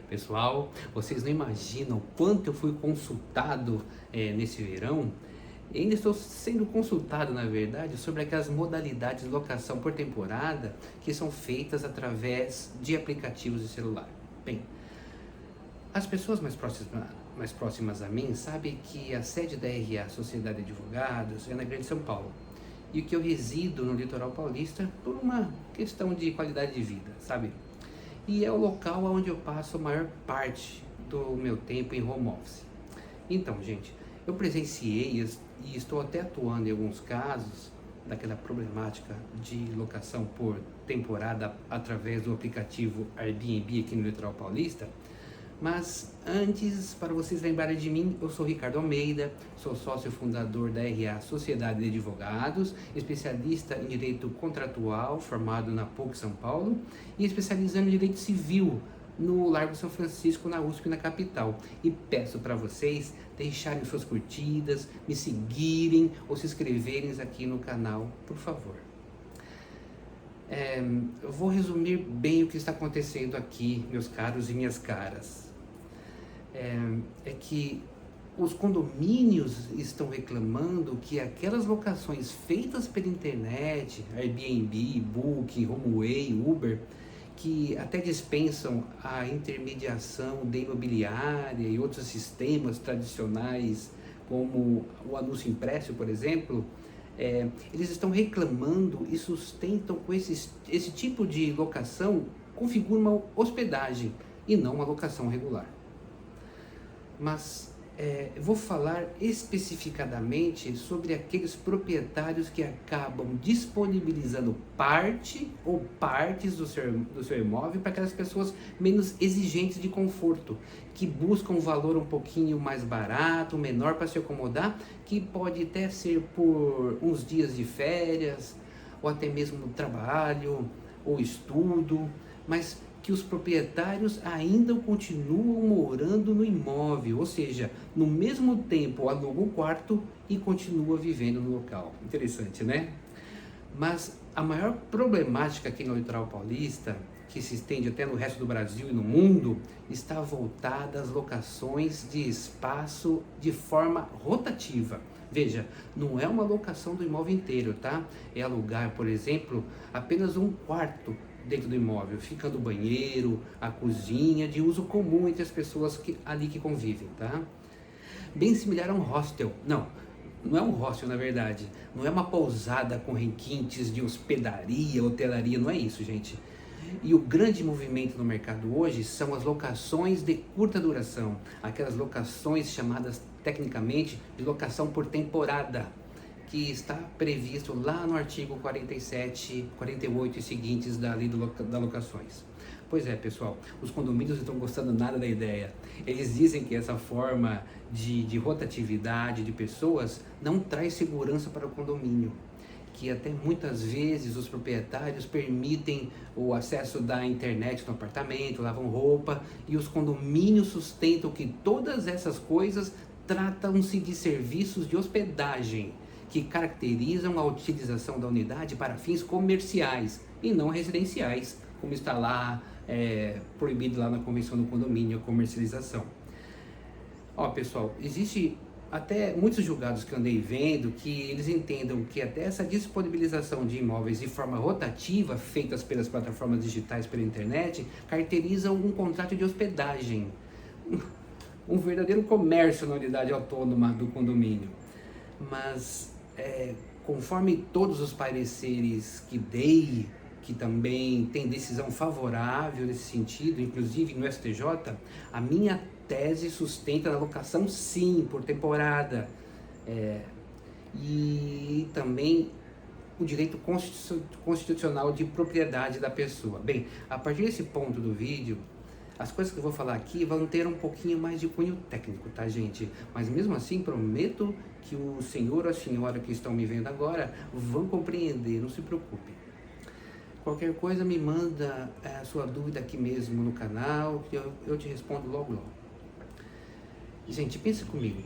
Pessoal, vocês não imaginam quanto eu fui consultado nesse verão. E ainda estou sendo consultado, na verdade, sobre aquelas modalidades de locação por temporada que são feitas através de aplicativos de celular. Bem, as pessoas mais próximas a mim sabem que a sede da RA, Sociedade de Advogados, é na Grande São Paulo. E que eu resido no litoral paulista por uma questão de qualidade de vida, sabe? E é o local onde eu passo a maior parte do meu tempo em home office. Então, gente, eu presenciei e estou até atuando em alguns casos daquela problemática de locação por temporada através do aplicativo Airbnb aqui no litoral paulista. Mas antes, para vocês lembrarem de mim, eu sou Ricardo Almeida, sou sócio fundador da RA Sociedade de Advogados, especialista em Direito Contratual, formado na PUC São Paulo, e especializando em Direito Civil no Largo São Francisco, na USP, na capital. E peço para vocês deixarem suas curtidas, me seguirem ou se inscreverem aqui no canal, por favor. Eu vou resumir bem o que está acontecendo aqui, meus caros e minhas caras. É que os condomínios estão reclamando que aquelas locações feitas pela internet, Airbnb, Booking, HomeAway, Uber, que até dispensam a intermediação da imobiliária e outros sistemas tradicionais, como o anúncio impresso, por exemplo, eles estão reclamando e sustentam com esse tipo de locação configura uma hospedagem e não uma locação regular. Mas eu vou falar especificadamente sobre aqueles proprietários que acabam disponibilizando parte ou partes do seu imóvel para aquelas pessoas menos exigentes de conforto, que buscam um valor um pouquinho mais barato, menor para se acomodar, que pode até ser por uns dias de férias, ou até mesmo trabalho, ou estudo, mas que os proprietários ainda continuam morando no imóvel, ou seja, no mesmo tempo aluga o quarto e continua vivendo no local. Interessante, né? Mas a maior problemática aqui no litoral paulista, que se estende até no resto do Brasil e no mundo, está voltada às locações de espaço de forma rotativa. Veja, não é uma locação do imóvel inteiro, tá? É alugar, por exemplo, apenas um quarto dentro do imóvel, ficando o banheiro, a cozinha, de uso comum entre as pessoas ali que convivem, tá? Bem similar a um hostel. Não é um hostel, na verdade. Não é uma pousada com requintes de hospedaria, hotelaria, não é isso, gente. E o grande movimento no mercado hoje são as locações de curta duração, aquelas locações chamadas tecnicamente de locação por temporada, que está previsto lá no artigo 47, 48 e seguintes da Lei das Locações. Pois é, pessoal, os condomínios não estão gostando nada da ideia. Eles dizem que essa forma de rotatividade de pessoas não traz segurança para o condomínio, que até muitas vezes os proprietários permitem o acesso da internet no apartamento, lavam roupa, e os condomínios sustentam que todas essas coisas tratam-se de serviços de hospedagem, que caracterizam a utilização da unidade para fins comerciais e não residenciais, como está lá proibido lá na Convenção do Condomínio, a comercialização. Ó, pessoal, existe até muitos julgados que eu andei vendo que eles entendam que até essa disponibilização de imóveis de forma rotativa, feitas pelas plataformas digitais pela internet, caracterizam um contrato de hospedagem, um verdadeiro comércio na unidade autônoma do condomínio. Mas conforme todos os pareceres que dei, que também tem decisão favorável nesse sentido, inclusive no STJ, a minha tese sustenta a locação sim, por temporada, e também o direito constitucional de propriedade da pessoa. Bem, a partir desse ponto do vídeo, as coisas que eu vou falar aqui vão ter um pouquinho mais de cunho técnico, tá, gente? Mas mesmo assim, prometo que o senhor ou a senhora que estão me vendo agora vão compreender, não se preocupe. Qualquer coisa me manda a sua dúvida aqui mesmo no canal, que eu te respondo logo logo. Gente, pensa comigo,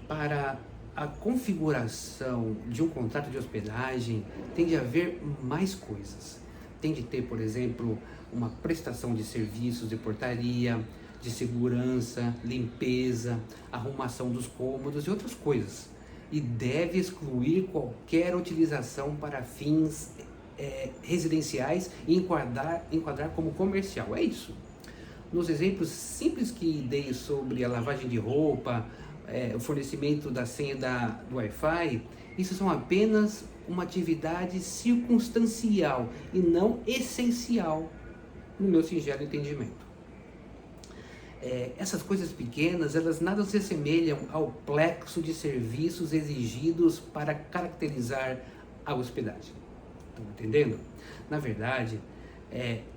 para a configuração de um contrato de hospedagem tem de haver mais coisas. Tem de ter, por exemplo, uma prestação de serviços de portaria, de segurança, limpeza, arrumação dos cômodos e outras coisas. E deve excluir qualquer utilização para fins residenciais e enquadrar como comercial. É isso. Nos exemplos simples que dei sobre a lavagem de roupa, o fornecimento da senha do Wi-Fi, isso são apenas uma atividade circunstancial e não essencial, no meu singelo entendimento. Essas coisas pequenas, elas nada se assemelham ao plexo de serviços exigidos para caracterizar a hospedagem. Estão entendendo? Na verdade,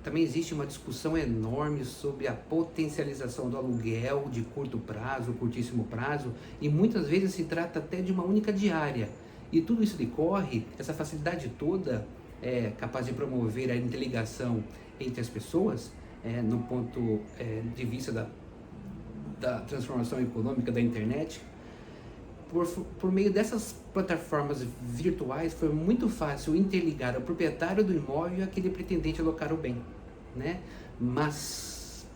também existe uma discussão enorme sobre a potencialização do aluguel de curto prazo, curtíssimo prazo, e muitas vezes se trata até de uma única diária. E tudo isso decorre, essa facilidade toda é capaz de promover a interligação entre as pessoas, no ponto de vista da transformação econômica da internet. Por meio dessas plataformas virtuais, foi muito fácil interligar o proprietário do imóvel e aquele pretendente alocar o bem, né? Mas,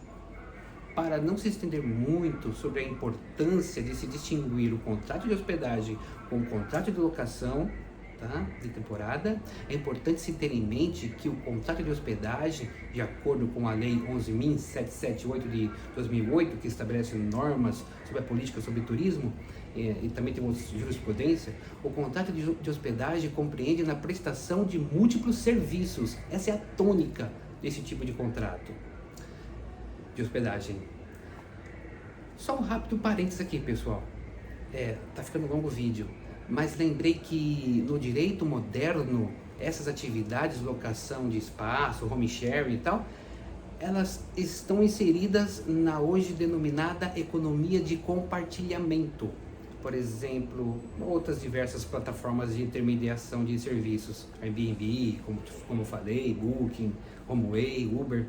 para não se estender muito sobre a importância de se distinguir o contrato de hospedagem com o contrato de locação, tá, de temporada, é importante se ter em mente que o contrato de hospedagem, de acordo com a Lei 11.778 de 2008, que estabelece normas sobre a política sobre turismo, e também tem outra jurisprudência, o contrato de hospedagem compreende na prestação de múltiplos serviços. Essa é a tônica desse tipo de contrato de hospedagem. Só um rápido parênteses aqui, pessoal. Tá ficando longo o vídeo, mas lembrei que no direito moderno, essas atividades, locação de espaço, home sharing e tal, elas estão inseridas na hoje denominada economia de compartilhamento. Por exemplo, outras diversas plataformas de intermediação de serviços, Airbnb, como eu falei, Booking, HomeAway, Uber.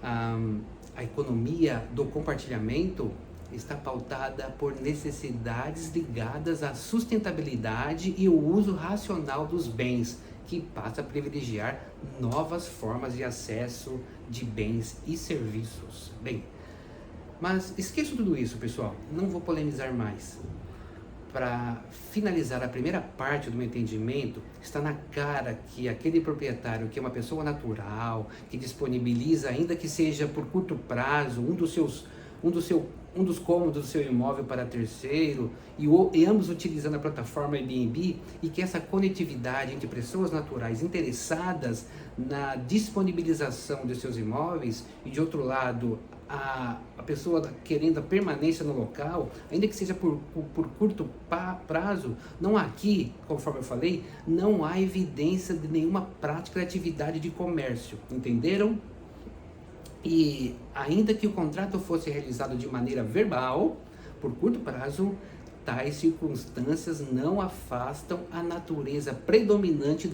A economia do compartilhamento está pautada por necessidades ligadas à sustentabilidade e o uso racional dos bens, que passa a privilegiar novas formas de acesso de bens e serviços. Bem, mas esqueçam tudo isso, pessoal, não vou polemizar mais. Para finalizar a primeira parte do meu entendimento, está na cara que aquele proprietário, que é uma pessoa natural, que disponibiliza, ainda que seja por curto prazo, um dos cômodos do seu imóvel para terceiro, e ambos utilizando a plataforma Airbnb, e que essa conectividade entre pessoas naturais interessadas na disponibilização de seus imóveis, e de outro lado, a pessoa querendo a permanência no local, ainda que seja por curto prazo, não há aqui, conforme eu falei, não há evidência de nenhuma prática de atividade de comércio, entenderam? E ainda que o contrato fosse realizado de maneira verbal, por curto prazo, tais circunstâncias não afastam a natureza predominante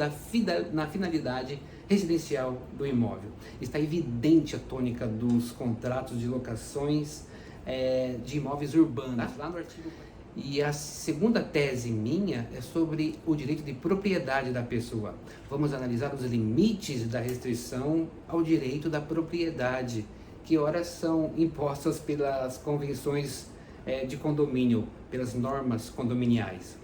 na finalidade residencial do imóvel. Está evidente a tônica dos contratos de locações de imóveis urbanos, lá no artigo. E a segunda tese minha é sobre o direito de propriedade da pessoa. Vamos analisar os limites da restrição ao direito da propriedade, que ora são impostas pelas convenções de condomínio, pelas normas condominiais.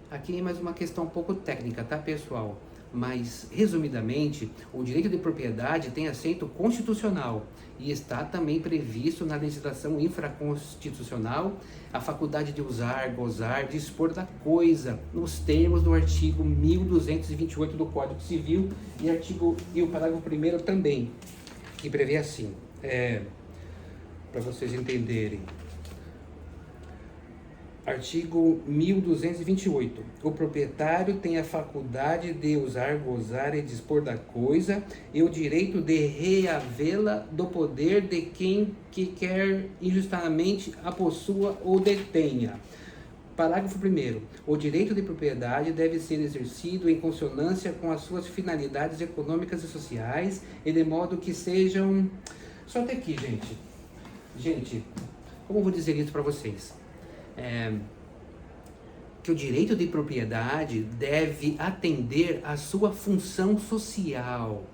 Aqui é mais uma questão um pouco técnica, tá, pessoal? Mas, resumidamente, o direito de propriedade tem assento constitucional e está também previsto na legislação infraconstitucional a faculdade de usar, gozar, dispor da coisa, nos termos do artigo 1228 do Código Civil e o parágrafo 1º também, que prevê assim, para vocês entenderem. Artigo 1228. O proprietário tem a faculdade de usar, gozar e dispor da coisa e o direito de reavê-la do poder de quem que quer injustamente a possua ou detenha. Parágrafo 1º. O direito de propriedade deve ser exercido em consonância com as suas finalidades econômicas e sociais e de modo que sejam... Só até aqui, gente. Gente, como eu vou dizer isso para vocês? Que o direito de propriedade deve atender à sua função social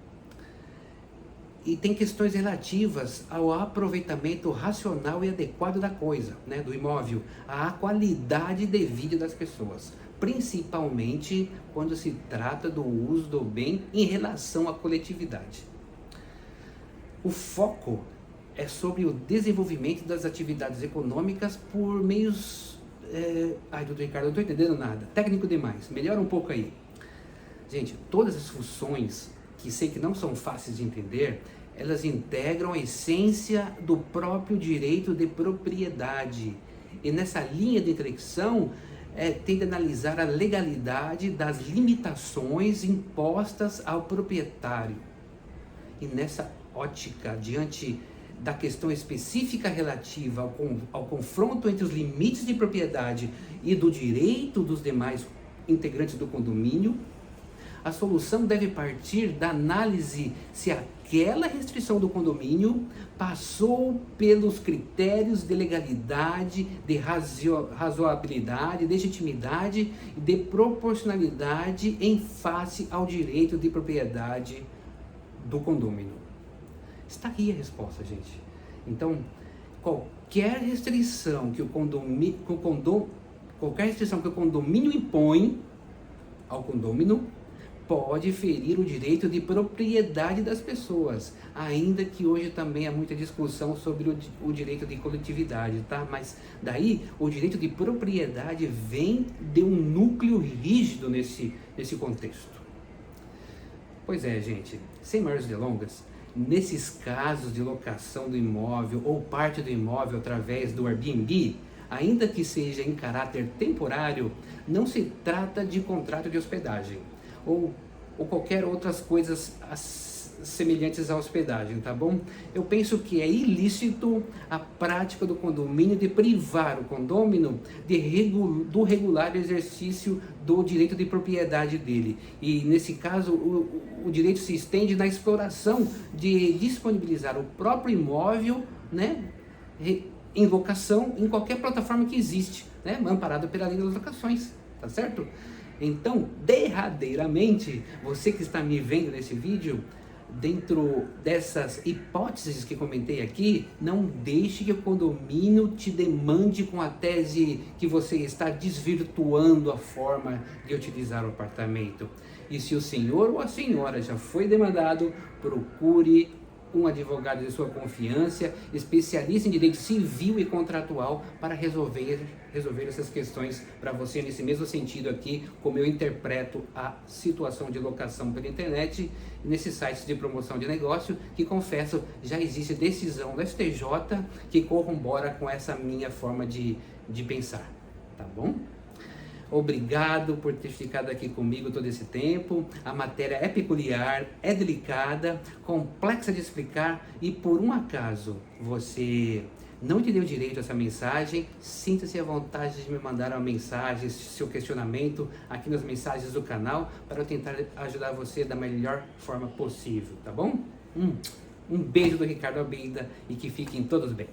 E tem questões relativas ao aproveitamento racional e adequado da coisa, né, do imóvel, à qualidade de vida das pessoas, principalmente quando se trata do uso do bem em relação à coletividade. O foco é sobre o desenvolvimento das atividades econômicas por meios... doutor Ricardo, eu não estou entendendo nada. Técnico demais. Melhora um pouco aí. Gente, todas as funções que sei que não são fáceis de entender, elas integram a essência do próprio direito de propriedade. E nessa linha de intersecção, tem de analisar a legalidade das limitações impostas ao proprietário. E nessa ótica, diante da questão específica relativa ao confronto entre os limites de propriedade e do direito dos demais integrantes do condomínio, a solução deve partir da análise se aquela restrição do condomínio passou pelos critérios de legalidade, de razoabilidade, de legitimidade e de proporcionalidade em face ao direito de propriedade do condômino. Está aqui a resposta, gente. Então, qualquer restrição que o condomínio impõe ao condômino pode ferir o direito de propriedade das pessoas, ainda que hoje também há muita discussão sobre o direito de coletividade, tá? Mas daí o direito de propriedade vem de um núcleo rígido nesse contexto. Pois é, gente, sem maiores delongas, nesses casos de locação do imóvel ou parte do imóvel através do Airbnb, ainda que seja em caráter temporário, não se trata de contrato de hospedagem ou qualquer outras coisas semelhantes à hospedagem, tá bom? Eu penso que é ilícito a prática do condomínio de privar o condômino do regular exercício do direito de propriedade dele. E nesse caso, o direito se estende na exploração de disponibilizar o próprio imóvel, né, em locação em qualquer plataforma que existe, né, amparado pela lei das locações, tá certo? Então, derradeiramente, você que está me vendo nesse vídeo, dentro dessas hipóteses que comentei aqui, não deixe que o condomínio te demande com a tese que você está desvirtuando a forma de utilizar o apartamento. E se o senhor ou a senhora já foi demandado, procure um advogado de sua confiança, especialista em direito civil e contratual, para resolver essas questões para você nesse mesmo sentido aqui, como eu interpreto a situação de locação pela internet, nesses sites de promoção de negócio, que confesso, já existe decisão do STJ que corrobora com essa minha forma de pensar, tá bom? Obrigado por ter ficado aqui comigo todo esse tempo. A matéria é peculiar, é delicada, complexa de explicar e por um acaso você não entendeu direito essa mensagem, sinta-se à vontade de me mandar uma mensagem, seu questionamento aqui nas mensagens do canal para eu tentar ajudar você da melhor forma possível, tá bom? Um beijo do Ricardo Almeida e que fiquem todos bem.